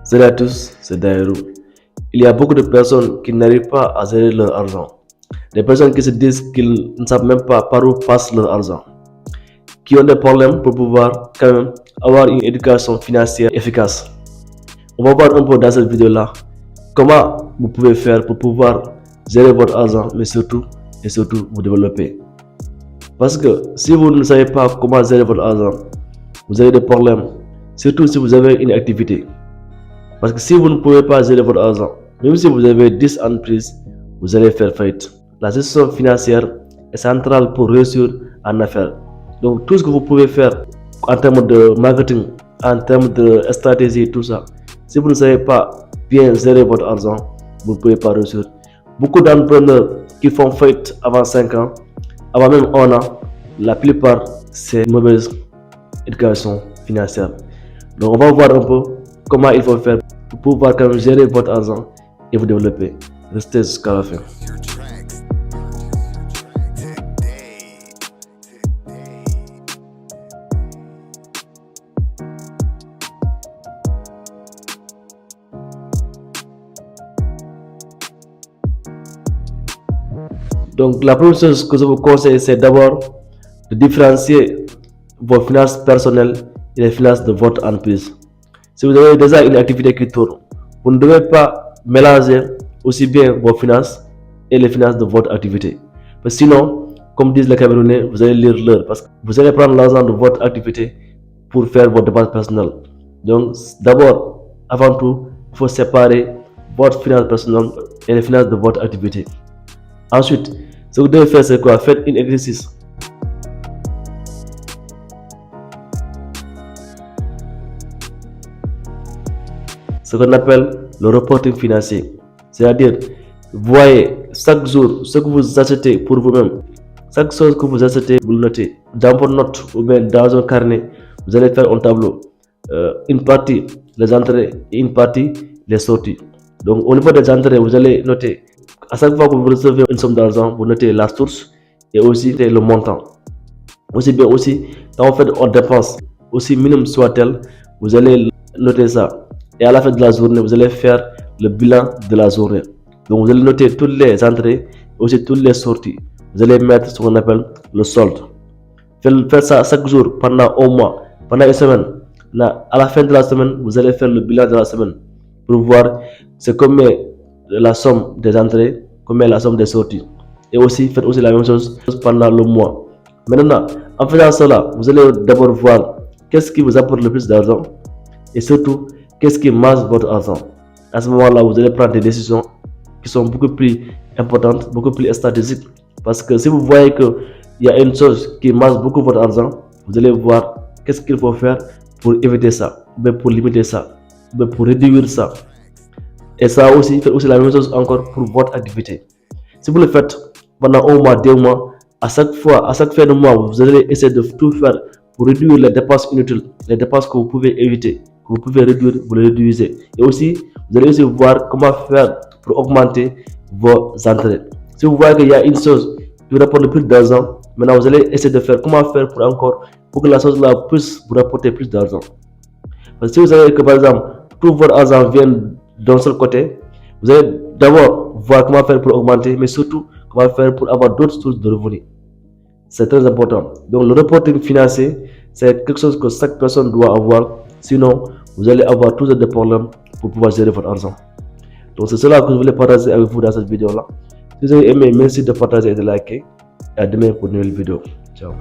Salut à tous, c'est Daïrou. Il y a beaucoup de personnes qui n'arrivent pas à gérer leur argent. Des personnes qui se disent qu'ils ne savent même pas par où passe leur argent. Qui ont des problèmes pour pouvoir quand même avoir une éducation financière efficace. On va voir un peu dans cette vidéo-là comment vous pouvez faire pour pouvoir gérer votre argent, mais surtout vous développer. Parce que si vous ne savez pas comment gérer votre argent, vous avez des problèmes, surtout si vous avez une activité. Parce que si vous ne pouvez pas gérer votre argent, même si vous avez 10 entreprises, vous allez faire faillite. La gestion financière est centrale pour réussir en affaires. Donc tout ce que vous pouvez faire en termes de marketing, en termes de stratégie, tout ça, si vous ne savez pas bien gérer votre argent, vous ne pouvez pas réussir. Beaucoup d'entrepreneurs qui font faillite avant 5 ans, avant même 1 an, la plupart c'est une mauvaise éducation financière. Donc on va voir un peu comment il faut faire pour pouvoir quand même gérer votre argent et vous développer. Restez jusqu'à la fin. Donc la première chose que je vous conseille, c'est d'abord de différencier vos finances personnelles et les finances de votre entreprise. Si vous avez déjà une activité qui tourne, vous ne devez pas mélanger aussi bien vos finances et les finances de votre activité. Parce que sinon, comme disent les Camerounais, vous allez lire l'heure parce que vous allez prendre l'argent de votre activité pour faire vos dépenses personnelles. Donc d'abord, avant tout, il faut séparer votre finance personnelle et les finances de votre activité. Ensuite, ce que vous devez faire, c'est quoi? Faites un exercice. Ce qu'on appelle le reporting financier. C'est-à-dire, voyez chaque jour ce que vous achetez pour vous-même. Chaque chose que vous achetez, vous le notez. Dans vos notes ou bien dans un carnet, vous allez faire un tableau. Une partie les entrées et une partie les sorties. Donc au niveau des entrées, vous allez noter. À chaque fois que vous recevez une somme d'argent, vous notez la source et aussi le montant. Aussi bien aussi, quand vous faites une dépense, aussi minime soit-elle, vous allez noter ça. Et à la fin de la journée, vous allez faire le bilan de la journée. Donc vous allez noter toutes les entrées et aussi toutes les sorties. Vous allez mettre ce qu'on appelle le solde. Faites ça chaque jour pendant un mois, pendant une semaine. Là, à la fin de la semaine, vous allez faire le bilan de la semaine pour voir c'est combien la somme des entrées, combien la somme des sorties. Et aussi, faites aussi la même chose pendant le mois. Maintenant, en faisant cela, vous allez d'abord voir qu'est-ce qui vous apporte le plus d'argent et surtout, qu'est-ce qui mange votre argent. À ce moment-là, vous allez prendre des décisions qui sont beaucoup plus importantes, beaucoup plus stratégiques. Parce que si vous voyez qu'il y a une chose qui mange beaucoup votre argent, vous allez voir qu'est-ce qu'il faut faire pour éviter ça, ou pour limiter ça, ou pour réduire ça. Et ça aussi, faites aussi la même chose encore pour votre activité. Si vous le faites pendant un mois, 2 mois, à chaque fin de mois, vous allez essayer de tout faire pour réduire les dépenses inutiles, les dépenses que vous pouvez éviter, que vous pouvez réduire, vous les réduisez. Et aussi, vous allez aussi voir comment faire pour augmenter vos entrées. Si vous voyez qu'il y a une chose qui vous rapporte plus d'argent, maintenant vous allez essayer de faire comment faire pour que la chose là puisse vous rapporter plus d'argent. Parce que si vous savez que par exemple, tout votre argent vient d'un seul côté, vous allez d'abord voir comment faire pour augmenter, mais surtout comment faire pour avoir d'autres sources de revenus. C'est très important. Donc le reporting financier, c'est quelque chose que chaque personne doit avoir, sinon vous allez avoir toujours des problèmes pour pouvoir gérer votre argent. Donc c'est cela que je voulais partager avec vous dans cette vidéo là. Si vous avez aimé, merci de partager et de liker. Et à demain pour une nouvelle vidéo. Ciao.